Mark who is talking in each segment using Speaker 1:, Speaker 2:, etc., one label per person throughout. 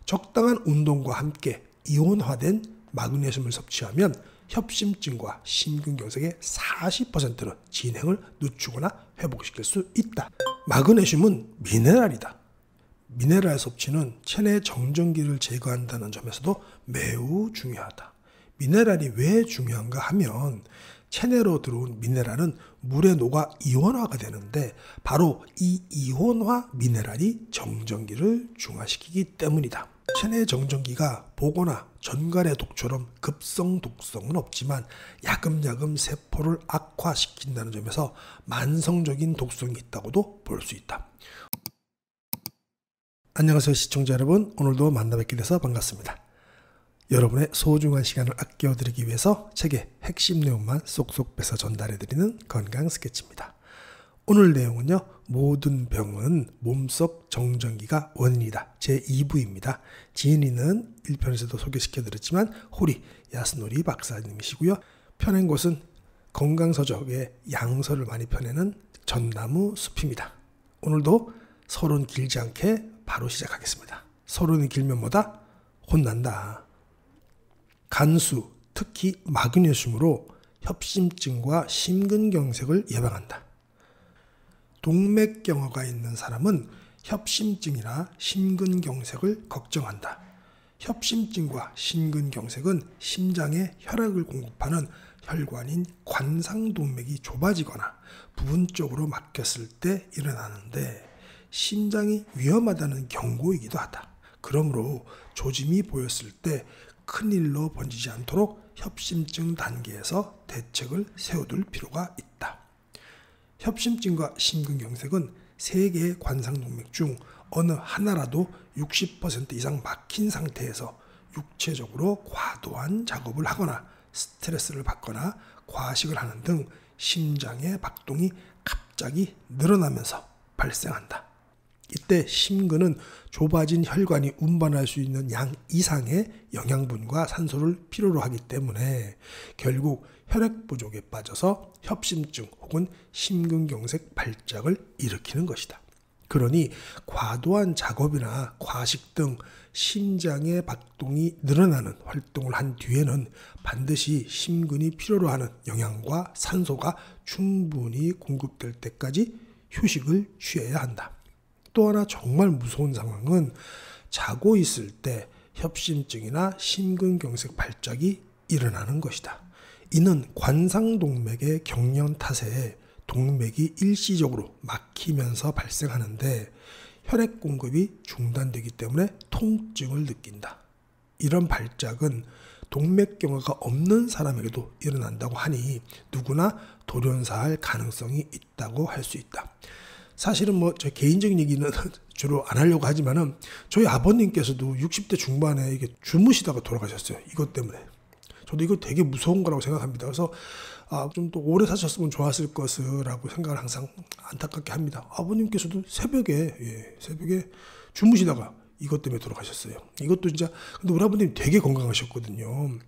Speaker 1: 적당한 운동과 함께 이온화된 마그네슘을 섭취하면 협심증과 심근경색의 40%는 진행을 늦추거나 회복시킬 수 있다. 마그네슘은 미네랄이다. 미네랄 섭취는 체내 정전기를 제거한다는 점에서도 매우 중요하다. 미네랄이 왜 중요한가 하면 체내로 들어온 미네랄은 물에 녹아 이온화가 되는데 바로 이 이온화 미네랄이 정전기를 중화시키기 때문이다. 체내 정전기가 보거나 전갈의 독처럼 급성 독성은 없지만 야금야금 세포를 악화시킨다는 점에서 만성적인 독성이 있다고도 볼 수 있다. 안녕하세요 시청자 여러분, 오늘도 만나 뵙게 돼서 반갑습니다. 여러분의 소중한 시간을 아껴드리기 위해서 책의 핵심 내용만 쏙쏙 빼서 전달해드리는 건강 스케치입니다. 오늘 내용은요, 모든 병은 몸속 정전기가 원인이다. 제2부입니다. 지인이는 1편에서도 소개시켜드렸지만 호리 야스노리 박사님이시고요. 펴낸 곳은 건강서적의 양서를 많이 펴내는 전나무 숲입니다. 오늘도 서론 길지 않게 바로 시작하겠습니다. 서론이 길면 뭐다? 혼난다. 간수, 특히 마그네슘으로 협심증과 심근경색을 예방한다. 동맥경화가 있는 사람은 협심증이나 심근경색을 걱정한다. 협심증과 심근경색은 심장에 혈액을 공급하는 혈관인 관상동맥이 좁아지거나 부분적으로 막혔을 때 일어나는데 심장이 위험하다는 경고이기도 하다. 그러므로 조짐이 보였을 때 큰일로 번지지 않도록 협심증 단계에서 대책을 세워둘 필요가 있다. 협심증과 심근경색은 세 개의 관상동맥 중 어느 하나라도 60% 이상 막힌 상태에서 육체적으로 과도한 작업을 하거나 스트레스를 받거나 과식을 하는 등 심장의 박동이 갑자기 늘어나면서 발생한다. 이때 심근은 좁아진 혈관이 운반할 수 있는 양 이상의 영양분과 산소를 필요로 하기 때문에 결국 혈액 부족에 빠져서 협심증 혹은 심근경색 발작을 일으키는 것이다. 그러니 과도한 작업이나 과식 등 심장의 박동이 늘어나는 활동을 한 뒤에는 반드시 심근이 필요로 하는 영양과 산소가 충분히 공급될 때까지 휴식을 취해야 한다. 또 하나 정말 무서운 상황은 자고 있을 때 협심증이나 심근경색 발작이 일어나는 것이다. 이는 관상동맥의 경련 탓에 동맥이 일시적으로 막히면서 발생하는데 혈액 공급이 중단되기 때문에 통증을 느낀다. 이런 발작은 동맥경화가 없는 사람에게도 일어난다고 하니 누구나 돌연사할 가능성이 있다고 할 수 있다. 사실은 제 개인적인 얘기는 주로 안 하려고 하지만은 저희 아버님께서도 60대 중반에 이게 주무시다가 돌아가셨어요. 이것 때문에. 저도 이거 되게 무서운 거라고 생각합니다. 그래서 좀 더 오래 사셨으면 좋았을 것이라고 생각을 항상 안타깝게 합니다. 아버님께서도 새벽에 주무시다가 이것 때문에 돌아가셨어요. 이것도 진짜, 근데 우리 아버님 되게 건강하셨거든요.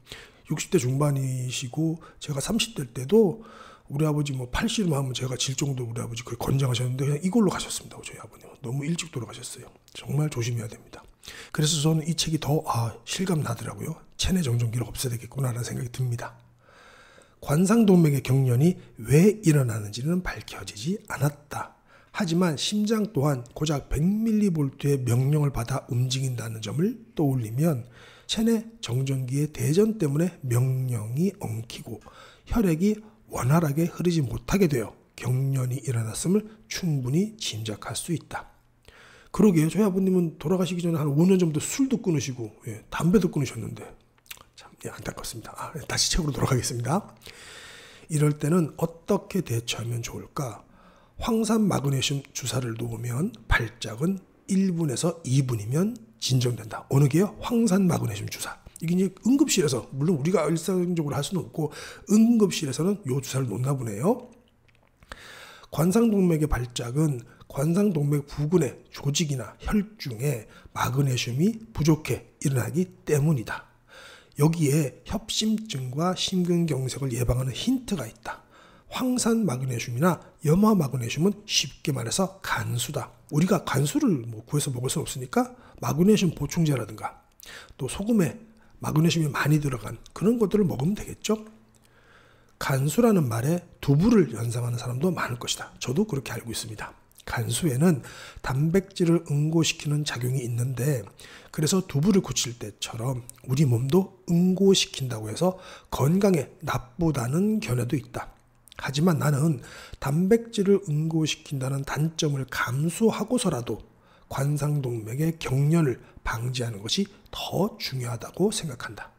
Speaker 1: 60대 중반이시고 제가 30대 때도 우리 아버지 80만 하면 제가 질 정도로 우리 아버지 거의 건장하셨는데 그냥 이걸로 가셨습니다. 저희 아버님 너무 일찍 돌아가셨어요. 정말 조심해야 됩니다. 그래서 저는 이 책이 더 실감 나더라고요. 체내 정전기를 없애야 되겠구나라는 생각이 듭니다. 관상동맥의 경련이 왜 일어나는지는 밝혀지지 않았다. 하지만 심장 또한 고작 100mV의 명령을 받아 움직인다는 점을 떠올리면 체내 정전기의 대전 때문에 명령이 엉키고 혈액이 원활하게 흐르지 못하게 되어 경련이 일어났음을 충분히 짐작할 수 있다. 그러게요. 저희 아버님은 돌아가시기 전에 한 5년 정도 술도 끊으시고 담배도 끊으셨는데 참 안타깝습니다. 다시 책으로 돌아가겠습니다. 이럴 때는 어떻게 대처하면 좋을까? 황산 마그네슘 주사를 놓으면 발작은 1분에서 2분이면 진정된다. 어느 게요? 황산 마그네슘 주사. 이게 이제 응급실에서, 물론 우리가 일상적으로 할 수는 없고 응급실에서는 요 주사를 놓나 보네요. 관상동맥의 발작은 관상동맥 부근의 조직이나 혈중에 마그네슘이 부족해 일어나기 때문이다. 여기에 협심증과 심근경색을 예방하는 힌트가 있다. 황산 마그네슘이나 염화 마그네슘은 쉽게 말해서 간수다. 우리가 간수를 뭐 구해서 먹을 수는 없으니까 마그네슘 보충제라든가 또 소금에 마그네슘이 많이 들어간 그런 것들을 먹으면 되겠죠. 간수라는 말에 두부를 연상하는 사람도 많을 것이다. 저도 그렇게 알고 있습니다. 간수에는 단백질을 응고시키는 작용이 있는데 그래서 두부를 굳힐 때처럼 우리 몸도 응고시킨다고 해서 건강에 나쁘다는 견해도 있다. 하지만 나는 단백질을 응고시킨다는 단점을 감수하고서라도 관상동맥의 경련을 방지하는 것이 더 중요하다고 생각한다.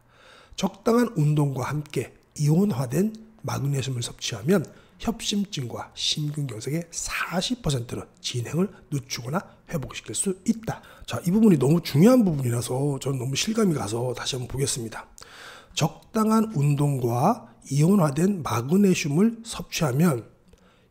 Speaker 1: 적당한 운동과 함께 이온화된 마그네슘을 섭취하면 협심증과 심근경색의 40%는 진행을 늦추거나 회복시킬 수 있다. 자, 이 부분이 너무 중요한 부분이라서 저는 너무 실감이 가서 다시 한번 보겠습니다. 적당한 운동과 이온화된 마그네슘을 섭취하면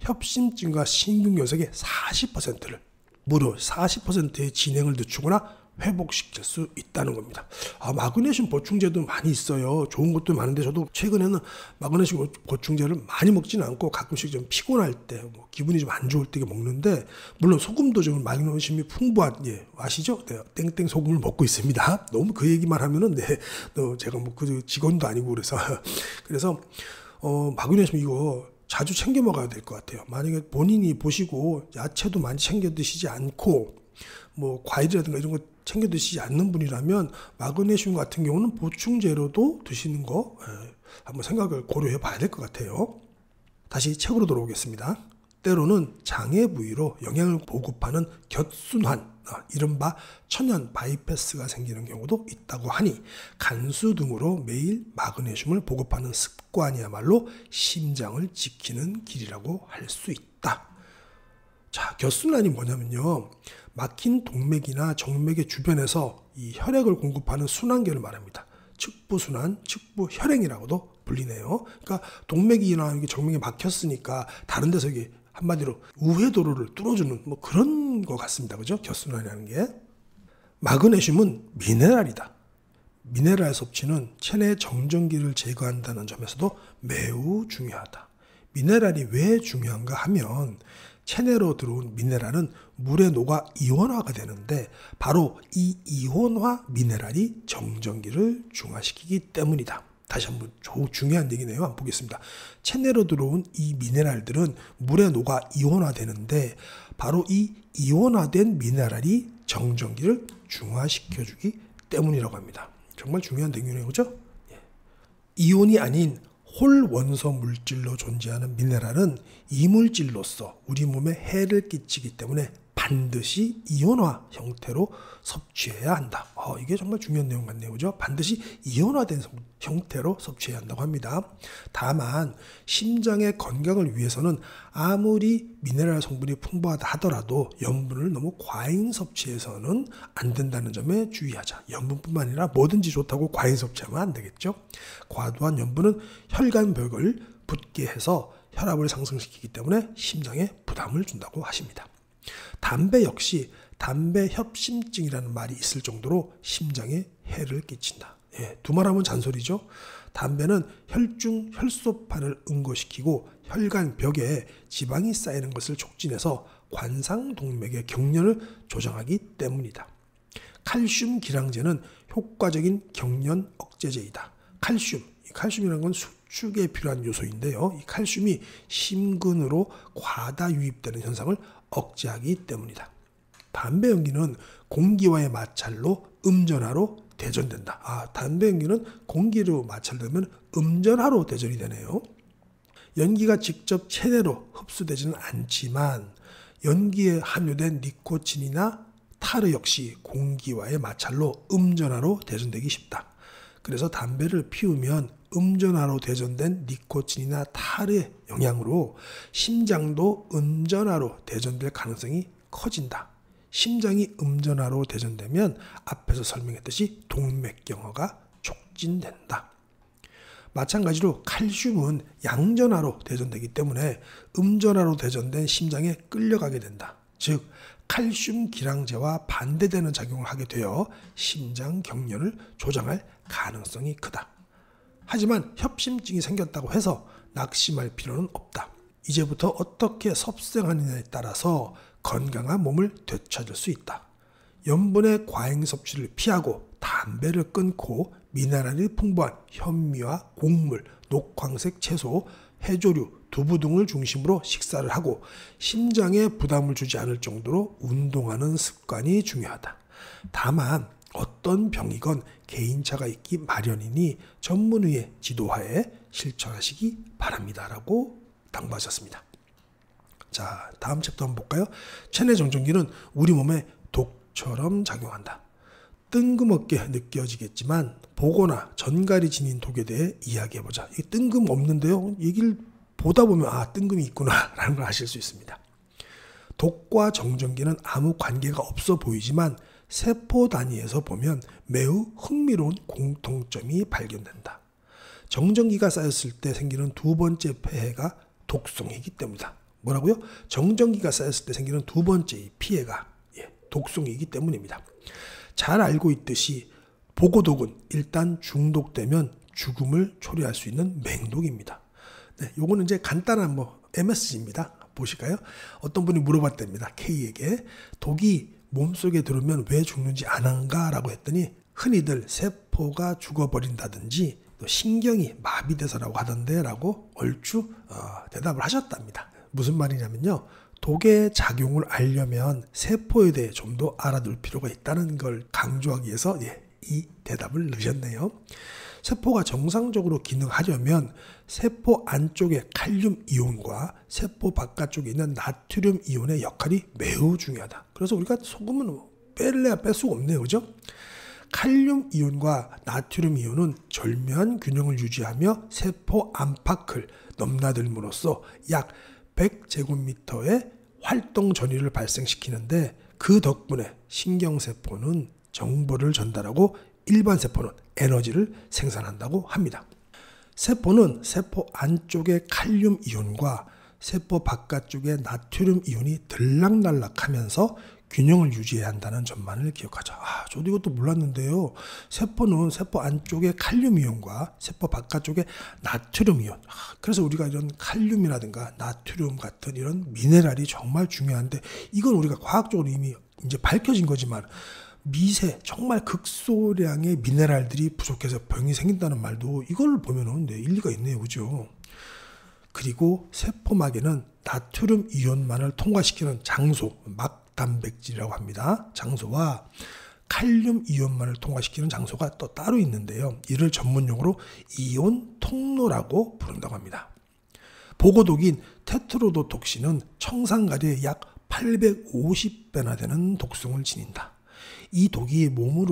Speaker 1: 협심증과 심근경색의 40%를 무려 40%의 진행을 늦추거나 회복시킬 수 있다는 겁니다. 마그네슘 보충제도 많이 있어요. 좋은 것도 많은데 저도 최근에는 마그네슘 보충제를 많이 먹지는 않고 가끔씩 좀 피곤할 때, 기분이 좀 안 좋을 때 먹는데, 물론 소금도 좀 마그네슘이 풍부한, 아시죠? 네, 땡땡 소금을 먹고 있습니다. 너무 그 얘기만 하면은, 제가 그 직원도 아니고 그래서 마그네슘 이거 자주 챙겨 먹어야 될 것 같아요. 만약에 본인이 보시고 야채도 많이 챙겨 드시지 않고 과일이라든가 이런 거 챙겨 드시지 않는 분이라면 마그네슘 같은 경우는 보충제로도 드시는 거 한번 생각을 고려해 봐야 될 것 같아요. 다시 책으로 돌아오겠습니다. 때로는 장애 부위로 영양을 보급하는 곁순환, 이른바 천연 바이패스가 생기는 경우도 있다고 하니 간수 등으로 매일 마그네슘을 보급하는 습관이야말로 심장을 지키는 길이라고 할 수 있다. 자, 곁순환이 뭐냐면요, 막힌 동맥이나 정맥의 주변에서 이 혈액을 공급하는 순환계를 말합니다. 측부순환, 측부혈행이라고도 불리네요. 그러니까 동맥이나 정맥이 막혔으니까 다른 데서 이게 한마디로 우회도로를 뚫어주는 그런 것 같습니다. 그죠? 곁순환이라는 게. 마그네슘은 미네랄이다. 미네랄 섭취는 체내 정전기를 제거한다는 점에서도 매우 중요하다. 미네랄이 왜 중요한가 하면 체내로 들어온 미네랄은 물에 녹아 이온화가 되는데 바로 이 이온화 미네랄이 정전기를 중화시키기 때문이다. 다시 한번 중요한 얘기네요. 한번 보겠습니다. 체내로 들어온 이 미네랄들은 물에 녹아 이온화되는데 바로 이 이온화된 미네랄이 정전기를 중화시켜주기 때문이라고 합니다. 정말 중요한 내용이네요. 그죠? 이온이 아닌 홀 원소 물질로 존재하는 미네랄은 이물질로서 우리 몸에 해를 끼치기 때문에 반드시 이온화 형태로 섭취해야 한다. 이게 정말 중요한 내용 같네요. 그죠? 반드시 이온화된 형태로 섭취해야 한다고 합니다. 다만 심장의 건강을 위해서는 아무리 미네랄 성분이 풍부하다 하더라도 염분을 너무 과잉 섭취해서는 안 된다는 점에 주의하자. 염분뿐만 아니라 뭐든지 좋다고 과잉 섭취하면 안 되겠죠. 과도한 염분은 혈관벽을 붓게 해서 혈압을 상승시키기 때문에 심장에 부담을 준다고 하십니다. 담배 역시 담배 협심증이라는 말이 있을 정도로 심장에 해를 끼친다. 두 말하면 잔소리죠. 담배는 혈중 혈소판을 응고시키고 혈관벽에 지방이 쌓이는 것을 촉진해서 관상동맥의 경련을 조정하기 때문이다. 칼슘 기량제는 효과적인 경련 억제제이다. 칼슘이라는 건 수축에 필요한 요소인데요. 이 칼슘이 심근으로 과다 유입되는 현상을 억제하기 때문이다. 담배 연기는 공기와의 마찰로 음전하로 대전된다. 담배 연기는 공기로 마찰되면 음전하로 대전이 되네요. 연기가 직접 체내로 흡수되지는 않지만 연기에 함유된 니코틴이나 타르 역시 공기와의 마찰로 음전하로 대전되기 쉽다. 그래서 담배를 피우면 음전하로 대전된 니코틴이나 타르의 영향으로 심장도 음전하로 대전될 가능성이 커진다. 심장이 음전하로 대전되면 앞에서 설명했듯이 동맥경화가 촉진된다. 마찬가지로 칼슘은 양전하로 대전되기 때문에 음전하로 대전된 심장에 끌려가게 된다. 즉 칼슘 기량제와 반대되는 작용을 하게 되어 심장 경련을 조장할 가능성이 크다. 하지만 협심증이 생겼다고 해서 낙심할 필요는 없다. 이제부터 어떻게 섭생하느냐에 따라서 건강한 몸을 되찾을 수 있다. 염분의 과잉 섭취를 피하고 담배를 끊고 미네랄이 풍부한 현미와 곡물, 녹황색 채소, 해조류, 두부 등을 중심으로 식사를 하고 심장에 부담을 주지 않을 정도로 운동하는 습관이 중요하다. 다만 어떤 병이건 개인차가 있기 마련이니 전문의의 지도하에 실천하시기 바랍니다. 라고 당부하셨습니다. 자, 다음 챕터 한번 볼까요? 체내 정전기는 우리 몸에 독처럼 작용한다. 뜬금없게 느껴지겠지만 보거나 전갈이 지닌 독에 대해 이야기해보자. 이 뜬금없는데요. 얘기를 보다 보면 뜬금이 있구나 라는 걸 아실 수 있습니다. 독과 정전기는 아무 관계가 없어 보이지만 세포 단위에서 보면 매우 흥미로운 공통점이 발견된다. 정전기가 쌓였을 때 생기는 두 번째 폐해가 독성이기 때문이다. 뭐라고요? 정전기가 쌓였을 때 생기는 두 번째 피해가 독성이기 때문입니다. 잘 알고 있듯이 보고독은 일단 중독되면 죽음을 초래할 수 있는 맹독입니다. 요거는 이제 간단한 MSG입니다. 보실까요? 어떤 분이 물어봤답니다. K에게 독이 몸속에 들어오면 왜 죽는지 아는가? 라고 했더니 흔히들 세포가 죽어버린다든지 또 신경이 마비돼서라고 하던데 라고 얼추 대답을 하셨답니다. 무슨 말이냐면요. 독의 작용을 알려면 세포에 대해 좀 더 알아둘 필요가 있다는 걸 강조하기 위해서 이 대답을 넣으셨네요. 세포가 정상적으로 기능하려면 세포 안쪽의 칼륨 이온과 세포 바깥쪽에 있는 나트륨 이온의 역할이 매우 중요하다. 그래서 우리가 소금은 뺄래야 뺄 수가 없네요. 그죠? 칼륨 이온과 나트륨 이온은 절묘한 균형을 유지하며 세포 안팎을 넘나들므로써 약 100제곱미터의 활동 전위를 발생시키는데 그 덕분에 신경세포는 정보를 전달하고 일반 세포는 에너지를 생산한다고 합니다. 세포는 세포 안쪽의 칼륨 이온과 세포 바깥쪽의 나트륨 이온이 들락날락하면서 균형을 유지해야 한다는 점만을 기억하자. 저도 이것도 몰랐는데요. 세포는 세포 안쪽의 칼륨 이온과 세포 바깥쪽의 나트륨 이온. 그래서 우리가 이런 칼륨이라든가 나트륨 같은 이런 미네랄이 정말 중요한데 이건 우리가 과학적으로 이미 이제 밝혀진 거지만 미세 정말 극소량의 미네랄들이 부족해서 병이 생긴다는 말도 이걸 보면은 일리가 있네요. 그죠? 그리고 세포막에는 나트륨 이온만을 통과시키는 장소, 막단백질이라고 합니다. 장소와 칼륨 이온만을 통과시키는 장소가 또 따로 있는데요. 이를 전문용어로 이온 통로라고 부른다고 합니다. 보고독인 테트로도톡신은 청산가리의 약 850배나 되는 독성을 지닌다. 이 독이 몸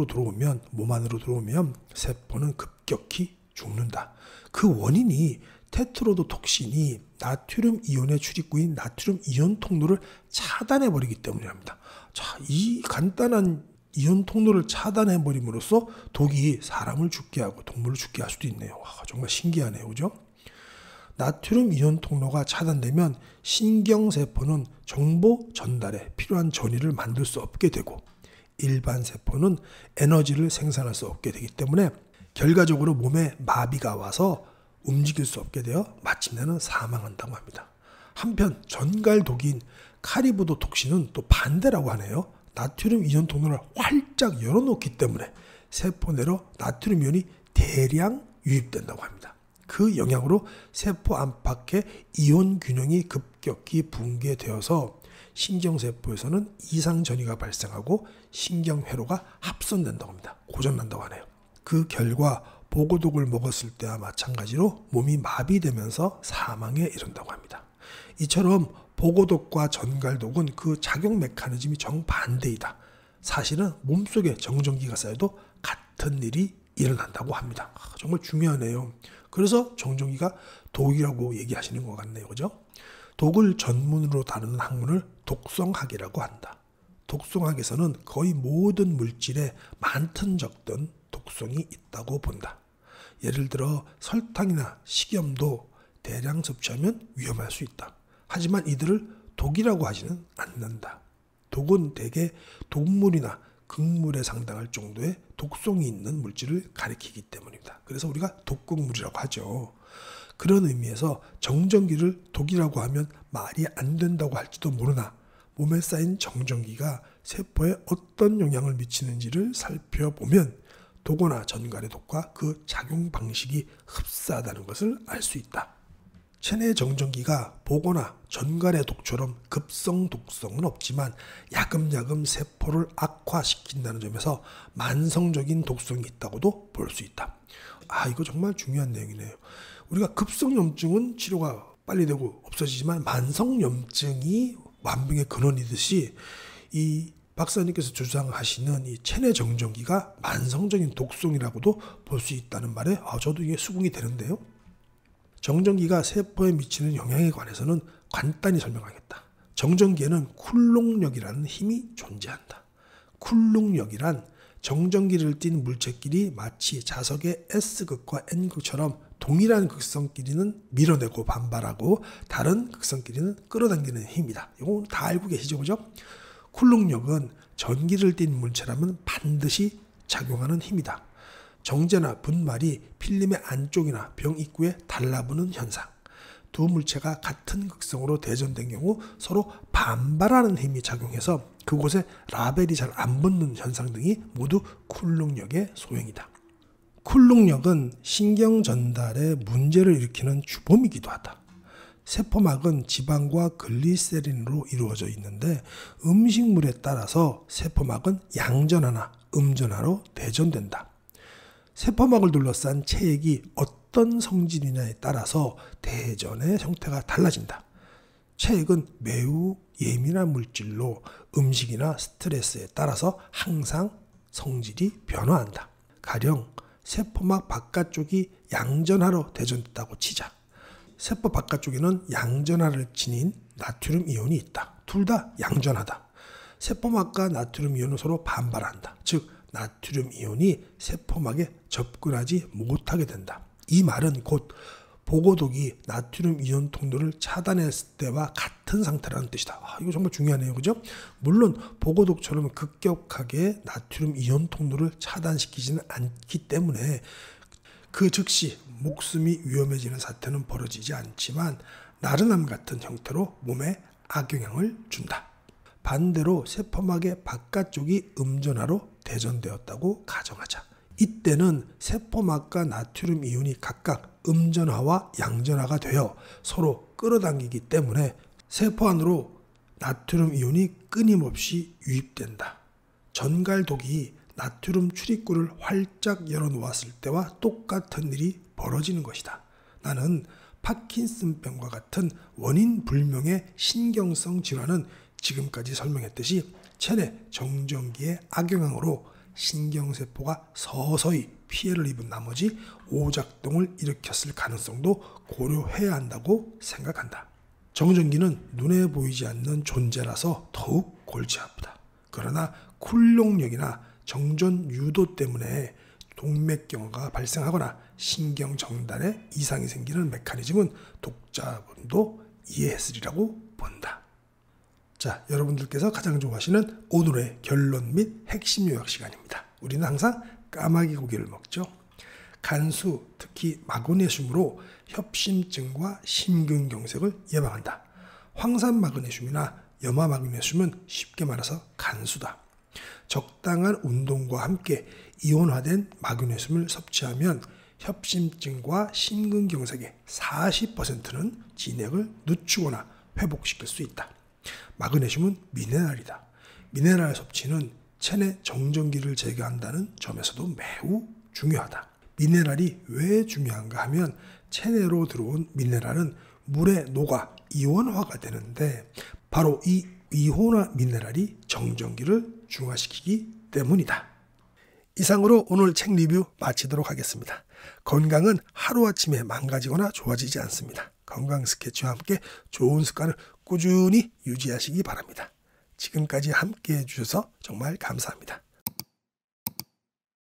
Speaker 1: 안으로 들어오면 세포는 급격히 죽는다. 그 원인이 테트로도톡신이 나트륨 이온의 출입구인 나트륨 이온 통로를 차단해버리기 때문이랍니다. 자, 이 간단한 이온 통로를 차단해버림으로써 독이 사람을 죽게 하고 동물을 죽게 할 수도 있네요. 정말 신기하네요. 그죠? 나트륨 이온 통로가 차단되면 신경세포는 정보 전달에 필요한 전위를 만들 수 없게 되고 일반 세포는 에너지를 생산할 수 없게 되기 때문에 결과적으로 몸에 마비가 와서 움직일 수 없게 되어 마침내는 사망한다고 합니다. 한편 전갈독인 카리보도톡신은 또 반대라고 하네요. 나트륨 이온 통로를 활짝 열어놓기 때문에 세포 내로 나트륨 이온이 대량 유입된다고 합니다. 그 영향으로 세포 안팎의 이온 균형이 급격히 붕괴되어서 신경세포에서는 이상 전이가 발생하고 신경회로가 합선된다고 합니다. 고장난다고 하네요. 그 결과 보고독을 먹었을 때와 마찬가지로 몸이 마비되면서 사망에 이른다고 합니다. 이처럼 보고독과 전갈독은 그 작용 메커니즘이 정반대이다. 사실은 몸속에 정전기가 쌓여도 같은 일이 일어난다고 합니다. 정말 중요하네요. 그래서 정전기가 독이라고 얘기하시는 것 같네요. 그죠? 독을 전문으로 다루는 학문을 독성학이라고 한다. 독성학에서는 거의 모든 물질에 많든 적든 독성이 있다고 본다. 예를 들어 설탕이나 식염도 대량 섭취하면 위험할 수 있다. 하지만 이들을 독이라고 하지는 않는다. 독은 대개 동물이나 극물에 상당할 정도의 독성이 있는 물질을 가리키기 때문입니다. 그래서 우리가 독극물이라고 하죠. 그런 의미에서 정전기를 독이라고 하면 말이 안 된다고 할지도 모르나 몸에 쌓인 정전기가 세포에 어떤 영향을 미치는지를 살펴보면 독거나 전갈의 독과 그 작용 방식이 흡사하다는 것을 알 수 있다. 체내 정전기가 보거나 전갈의 독처럼 급성 독성은 없지만 야금야금 세포를 악화시킨다는 점에서 만성적인 독성이 있다고도 볼 수 있다. 이거 정말 중요한 내용이네요. 우리가 급성염증은 치료가 빨리 되고 없어지지만 만성염증이 만병의 근원이듯이 이 박사님께서 주장하시는 이 체내 정전기가 만성적인 독성이라고도 볼 수 있다는 말에 저도 이게 수긍이 되는데요. 정전기가 세포에 미치는 영향에 관해서는 간단히 설명하겠다. 정전기에는 쿨롱력이라는 힘이 존재한다. 쿨롱력이란 정전기를 띤 물체끼리 마치 자석의 S극과 N극처럼 동일한 극성끼리는 밀어내고 반발하고 다른 극성끼리는 끌어당기는 힘이다. 이거 다 알고 계시죠, 그죠? 쿨롱력은 전기를 띤 물체라면 반드시 작용하는 힘이다. 정제나 분말이 필름의 안쪽이나 병 입구에 달라붙는 현상, 두 물체가 같은 극성으로 대전된 경우 서로 반발하는 힘이 작용해서 그곳에 라벨이 잘 안 붙는 현상 등이 모두 쿨롱력의 소행이다. 쿨롱력은 신경 전달에 문제를 일으키는 주범이기도 하다. 세포막은 지방과 글리세린으로 이루어져 있는데 음식물에 따라서 세포막은 양전하나 음전하로 대전된다. 세포막을 둘러싼 체액이 어떤 성질이냐에 따라서 대전의 형태가 달라진다. 체액은 매우 예민한 물질로 음식이나 스트레스에 따라서 항상 성질이 변화한다. 가령 세포막 바깥쪽이 양전하로 대전됐다고 치자. 세포 바깥쪽에는 양전하를 지닌 나트륨 이온이 있다. 둘 다 양전하다. 세포막과 나트륨 이온은 서로 반발한다. 즉 나트륨 이온이 세포막에 접근하지 못하게 된다. 이 말은 곧 보고독이 나트륨 이온 통로를 차단했을 때와 같은 상태라는 뜻이다. 이거 정말 중요하네요. 그죠? 물론 보고독처럼 급격하게 나트륨 이온 통로를 차단시키지는 않기 때문에 그 즉시 목숨이 위험해지는 사태는 벌어지지 않지만 나른함 같은 형태로 몸에 악영향을 준다. 반대로 세포막의 바깥쪽이 음전하로 대전되었다고 가정하자. 이때는 세포막과 나트륨 이온이 각각 음전하와 양전하가 되어 서로 끌어당기기 때문에 세포 안으로 나트륨 이온이 끊임없이 유입된다. 전갈독이 나트륨 출입구를 활짝 열어놓았을 때와 똑같은 일이 벌어지는 것이다. 나는 파킨슨병과 같은 원인 불명의 신경성 질환은 지금까지 설명했듯이 체내 정전기의 악영향으로 신경세포가 서서히 피해를 입은 나머지 오작동을 일으켰을 가능성도 고려해야 한다고 생각한다. 정전기는 눈에 보이지 않는 존재라서 더욱 골치 아프다. 그러나 쿨롱력이나 정전 유도 때문에 동맥경화가 발생하거나 신경 정단에 이상이 생기는 메커니즘은 독자분도 이해했으리라고 본다. 자, 여러분들께서 가장 좋아하시는 오늘의 결론 및 핵심 요약 시간입니다. 우리는 항상 까마귀 고기를 먹죠. 간수, 특히 마그네슘으로 협심증과 심근경색을 예방한다. 황산 마그네슘이나 염화 마그네슘은 쉽게 말해서 간수다. 적당한 운동과 함께 이온화된 마그네슘을 섭취하면 협심증과 심근경색의 40%는 진액을 늦추거나 회복시킬 수 있다. 마그네슘은 미네랄이다. 미네랄 섭취는 체내 정전기를 제거한다는 점에서도 매우 중요하다. 미네랄이 왜 중요한가 하면 체내로 들어온 미네랄은 물에 녹아 이온화가 되는데 바로 이 이온화 미네랄이 정전기를 중화시키기 때문이다. 이상으로 오늘 책 리뷰 마치도록 하겠습니다. 건강은 하루아침에 망가지거나 좋아지지 않습니다. 건강 스케치와 함께 좋은 습관을 꾸준히 유지하시기 바랍니다. 지금까지 함께 해주셔서 정말 감사합니다.